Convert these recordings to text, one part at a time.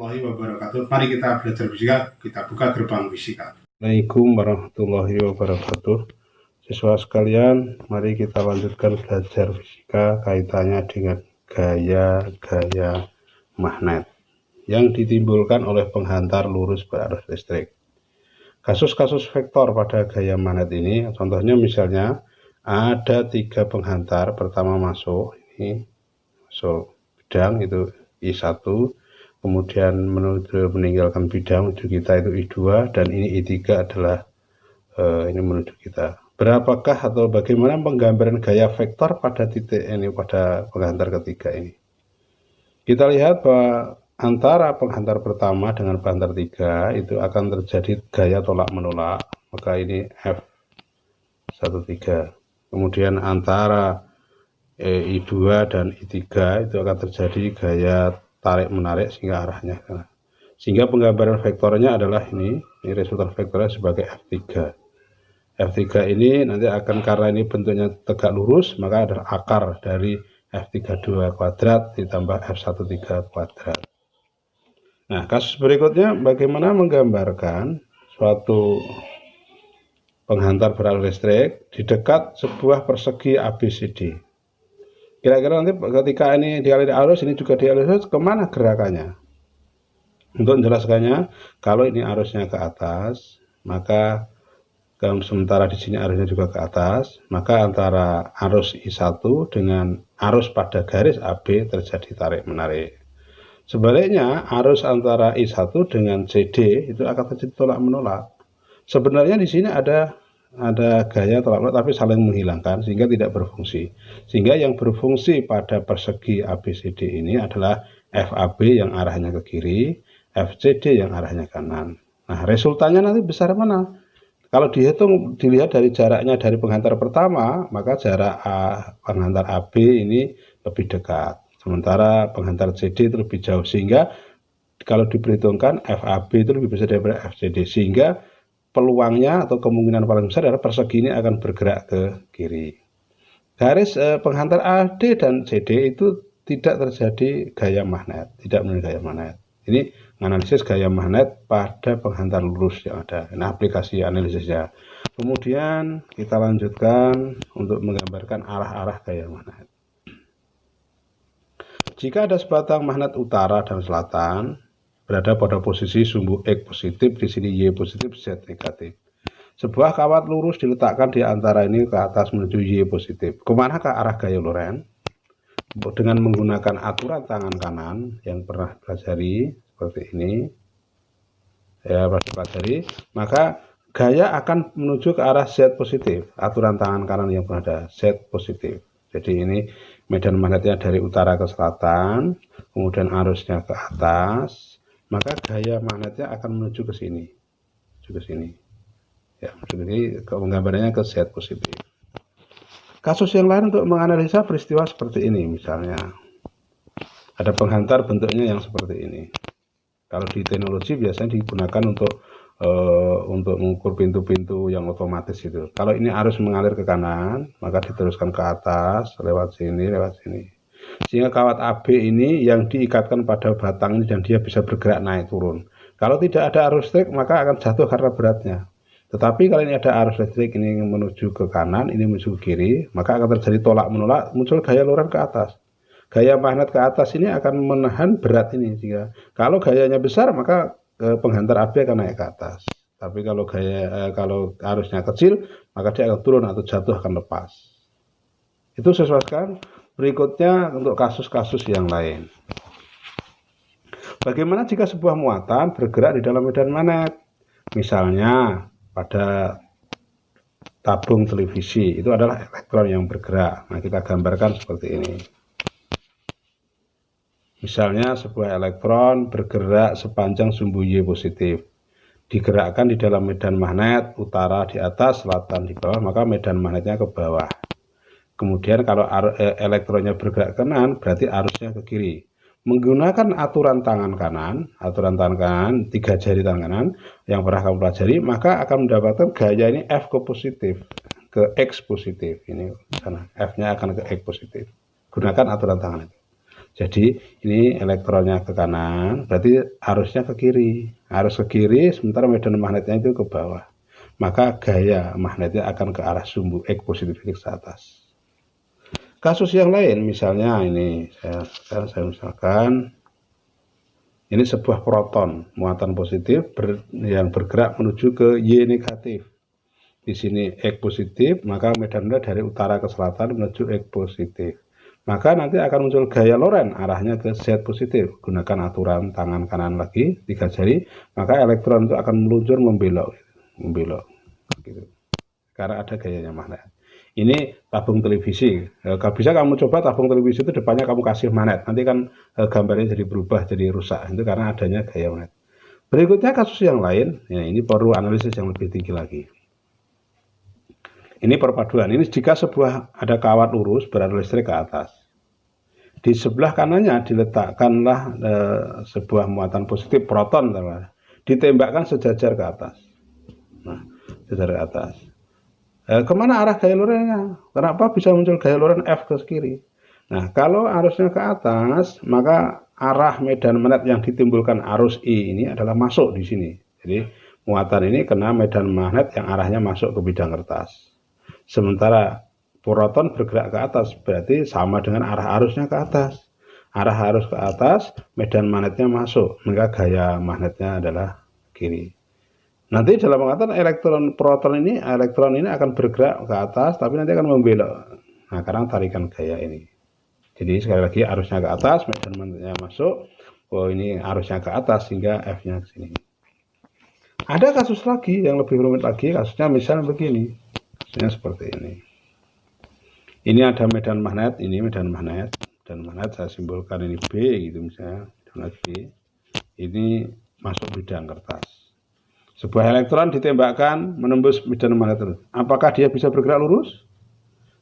warahmatullahi wabarakatuh. Mari kita belajar fisika, kita buka gerbang fisika. Assalamualaikum warahmatullahi wabarakatuh. Siswa sekalian, mari kita lanjutkan belajar fisika kaitannya dengan gaya-gaya magnet yang ditimbulkan oleh penghantar lurus berarus listrik. Kasus-kasus vektor pada gaya magnet ini, contohnya misalnya ada 3 penghantar, pertama masuk bidang itu I1, kemudian meninggalkan bidang menuju kita itu I2, dan ini I3 adalah ini menuju kita. Berapakah atau bagaimana penggambaran gaya vektor pada titik ini, pada penghantar ketiga ini? Kita lihat bahwa antara penghantar pertama dengan penghantar 3 itu akan terjadi gaya tolak menolak, maka ini F13. Kemudian antara I2 dan I3 itu akan terjadi gaya tarik menarik sehingga arahnya, sehingga penggambaran vektornya adalah ini resultan vektornya sebagai F3. F3 ini nanti akan, karena ini bentuknya tegak lurus, maka adalah akar dari F32 kuadrat ditambah F13 kuadrat. Nah, kasus berikutnya bagaimana menggambarkan suatu penghantar berarus listrik di dekat sebuah persegi ABCD. Kira-kira nanti ketika ini dialiri arus, ini juga dialiri arus, kemana gerakannya? Untuk menjelaskannya, kalau ini arusnya ke atas, maka sementara di sini arusnya juga ke atas, maka antara arus I1 dengan arus pada garis AB terjadi tarik menarik. Sebaliknya, arus antara I1 dengan CD itu akan terjadi tolak menolak. Sebenarnya di sini ada gaya tolak menolak tapi saling menghilangkan sehingga tidak berfungsi. Sehingga yang berfungsi pada persegi ABCD ini adalah FAB yang arahnya ke kiri, FCD yang arahnya kanan. Nah, resultannya nanti besar mana? Kalau dilihat dari jaraknya dari penghantar pertama, maka jarak penghantar AB ini lebih dekat. Sementara penghantar CD itu lebih jauh, sehingga kalau diperhitungkan FAB itu lebih besar daripada FCD, sehingga peluangnya atau kemungkinan paling besar adalah persegi ini akan bergerak ke kiri. Garis penghantar AD dan CD itu tidak terjadi gaya magnet, tidak menjadi gaya magnet. Ini menganalisis gaya magnet pada penghantar lurus yang ada. Nah, aplikasi analisisnya. Kemudian kita lanjutkan untuk menggambarkan arah-arah gaya magnet. Jika ada sebatang magnet utara dan selatan berada pada posisi sumbu X positif, di sini Y positif, Z negatif. Sebuah kawat lurus diletakkan di antara ini ke atas menuju Y positif. Kemana ke arah gaya Lorentz? Dengan menggunakan aturan tangan kanan yang pernah pelajari seperti ini, ya pernah pelajari, maka gaya akan menuju ke arah Z positif. Aturan tangan kanan yang pernah ada, Z positif. Jadi ini medan magnetnya dari utara ke selatan, kemudian arusnya ke atas, maka gaya magnetnya akan menuju ke sini, ya. Jadi penggambarannya ke Z positif. Kasus yang lain untuk menganalisa peristiwa seperti ini, misalnya ada penghantar bentuknya yang seperti ini. Kalau di teknologi biasanya digunakan untuk mengukur pintu-pintu yang otomatis itu. Kalau ini arus mengalir ke kanan, maka diteruskan ke atas lewat sini, sehingga kawat AB ini yang diikatkan pada batang ini dan dia bisa bergerak naik turun. Kalau tidak ada arus listrik, maka akan jatuh karena beratnya. Tetapi kalau ini ada arus listrik, ini menuju ke kanan, ini menuju ke kiri, maka akan terjadi tolak menolak, muncul gaya Lorentz ke atas. Gaya magnet ke atas ini akan menahan berat ini, sehingga kalau gayanya besar maka penghantar AB akan naik ke atas. Tapi kalau kalau arusnya kecil, maka dia akan turun atau jatuh, akan lepas. Itu sesuaikan. Berikutnya untuk kasus-kasus yang lain. Bagaimana jika sebuah muatan bergerak di dalam medan magnet? Misalnya pada tabung televisi itu adalah elektron yang bergerak. Nah, kita gambarkan seperti ini. Misalnya sebuah elektron bergerak sepanjang sumbu Y positif, digerakkan di dalam medan magnet utara di atas, selatan di bawah, maka medan magnetnya ke bawah. Kemudian kalau elektronnya bergerak ke kanan, berarti arusnya ke kiri. Menggunakan aturan tangan kanan, 3 jari tangan kanan yang pernah kamu pelajari, maka akan mendapatkan gaya ini F ke positif, ke X positif. Ini sana, F-nya akan ke X positif. Gunakan aturan tangan itu. Jadi ini elektronnya ke kanan, berarti arusnya ke kiri. Arus ke kiri, sementara medan magnetnya itu ke bawah. Maka gaya magnetnya akan ke arah sumbu X positif X atas. Kasus yang lain, misalnya ini, saya misalkan, ini sebuah proton muatan positif yang bergerak menuju ke Y negatif. Di sini X positif, maka medannya dari utara ke selatan menuju X positif. Maka nanti akan muncul gaya Lorentz arahnya ke Z positif. Gunakan aturan tangan kanan lagi 3 jari, maka elektron itu akan meluncur membelok gitu. Karena ada gayanya magnet. Ini tabung televisi. Kalau bisa kamu coba tabung televisi itu depannya kamu kasih magnet. Nanti kan gambarnya jadi berubah, jadi rusak. Itu karena adanya gaya magnet. Berikutnya kasus yang lain. Ya, ini perlu analisis yang lebih tinggi lagi. Ini perpaduan. Ini jika ada kawat lurus berarus listrik ke atas. Di sebelah kanannya diletakkanlah sebuah muatan positif proton, ditembakkan sejajar ke atas. Nah, sejajar ke atas. Kemana arah gaya Lorentz-nya? Kenapa bisa muncul gaya Lorentz F ke kiri? Nah, kalau arusnya ke atas, maka arah medan magnet yang ditimbulkan arus I ini adalah masuk di sini. Jadi muatan ini kena medan magnet yang arahnya masuk ke bidang kertas. Sementara proton bergerak ke atas, berarti sama dengan arah arusnya ke atas. Arah arus ke atas, medan magnetnya masuk, maka gaya magnetnya adalah kiri. Nanti dalam pengetahuan elektron ini akan bergerak ke atas, tapi nanti akan membelok. Nah, karena tarikan gaya ini. Jadi sekali lagi arusnya ke atas, medan magnetnya masuk. Oh, ini arusnya ke atas sehingga F-nya ke sini. Ada kasus lagi yang lebih rumit lagi, kasusnya misalnya begini. Kasusnya seperti ini. Ini ada medan magnet, ini medan magnet. Dan magnet saya simbolkan ini B gitu misalnya, magnet B. Ini masuk bidang kertas. Sebuah elektron ditembakkan menembus medan magnet. Apakah dia bisa bergerak lurus?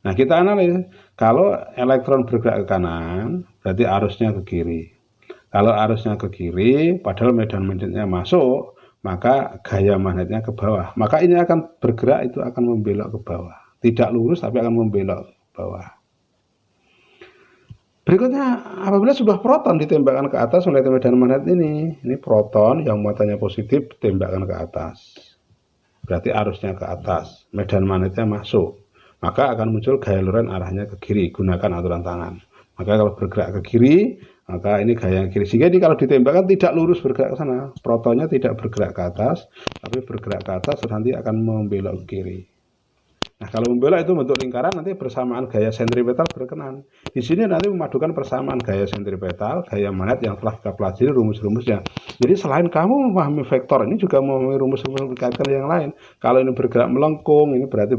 Nah, kita analis. Kalau elektron bergerak ke kanan, berarti arusnya ke kiri. Kalau arusnya ke kiri, padahal medan magnetnya masuk, maka gaya magnetnya ke bawah. Maka ini akan bergerak, itu akan membelok ke bawah. Tidak lurus, tapi akan membelok ke bawah. Berikutnya, apabila sebuah proton ditembakkan ke atas oleh medan magnet ini proton yang muatannya positif ditembakkan ke atas. Berarti arusnya ke atas, medan magnetnya masuk. Maka akan muncul gaya Lorentz arahnya ke kiri. Gunakan aturan tangan. Maka kalau bergerak ke kiri, maka ini gaya kiri. Sehingga ini kalau ditembakkan tidak lurus bergerak ke sana. Protonnya tidak bergerak ke atas, tapi bergerak ke atas nanti akan membelok ke kiri. Nah, kalau membelok itu bentuk lingkaran, nanti bersamaan gaya sentripetal berkenan. Di sini nanti memadukan persamaan gaya sentripetal, gaya magnet yang telah kita pelajari rumus-rumusnya. Jadi selain kamu memahami vektor, ini juga memahami rumus-rumus berkaitan yang lain. Kalau ini bergerak melengkung, ini berarti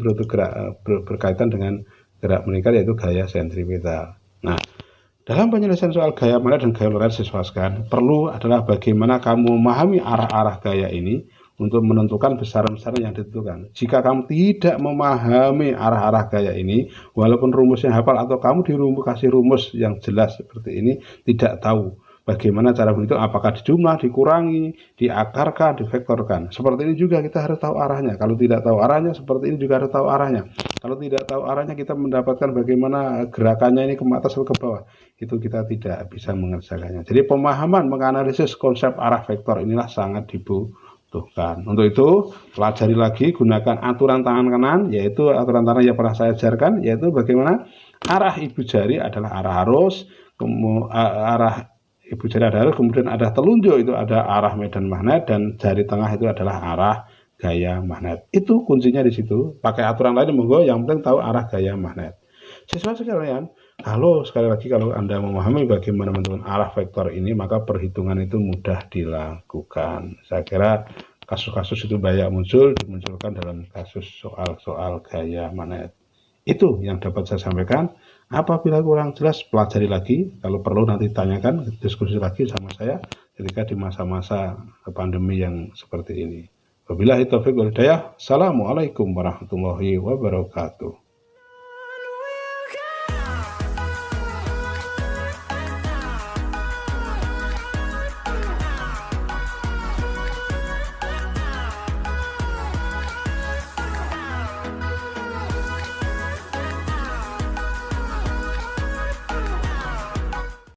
berkaitan dengan gerak meningkat, yaitu gaya sentripetal. Nah, dalam penyelesaian soal gaya magnet dan gaya Lorentz siswaskan, perlu adalah bagaimana kamu memahami arah-arah gaya ini untuk menentukan besaran-besaran yang ditentukan. Jika kamu tidak memahami arah-arah gaya ini, walaupun rumusnya hafal atau kamu kasih rumus yang jelas seperti ini, tidak tahu bagaimana cara menghitung, apakah dijumlah, dikurangi, diakarkan, divektorkan. Seperti ini juga kita harus tahu arahnya. Kalau tidak tahu arahnya, seperti ini juga harus tahu arahnya. Kalau tidak tahu arahnya, kita mendapatkan bagaimana gerakannya ini ke atas atau ke bawah. Itu kita tidak bisa mengerjakannya. Jadi pemahaman menganalisis konsep arah vektor inilah sangat dibutuhkan. Untuk itu, pelajari lagi, gunakan aturan tangan kanan, yaitu aturan tangan yang pernah saya ajarkan, yaitu bagaimana arah ibu jari adalah arah arus, arah ibu jari ada arus, kemudian ada telunjuk itu ada arah medan magnet, dan jari tengah itu adalah arah gaya magnet. Itu kuncinya di situ. Pakai aturan lain monggo, yang penting tahu arah gaya magnet. Siswa sekalian, kalau Anda memahami bagaimana menentukan arah vektor ini, maka perhitungan itu mudah dilakukan. Saya kira kasus-kasus itu banyak dimunculkan dalam kasus soal-soal gaya magnet. Itu yang dapat saya sampaikan. Apabila kurang jelas, pelajari lagi. Kalau perlu nanti tanyakan, diskusi lagi sama saya ketika di masa-masa pandemi yang seperti ini. Wabillahi taufiq wal hidayah. Assalamualaikum warahmatullahi wabarakatuh.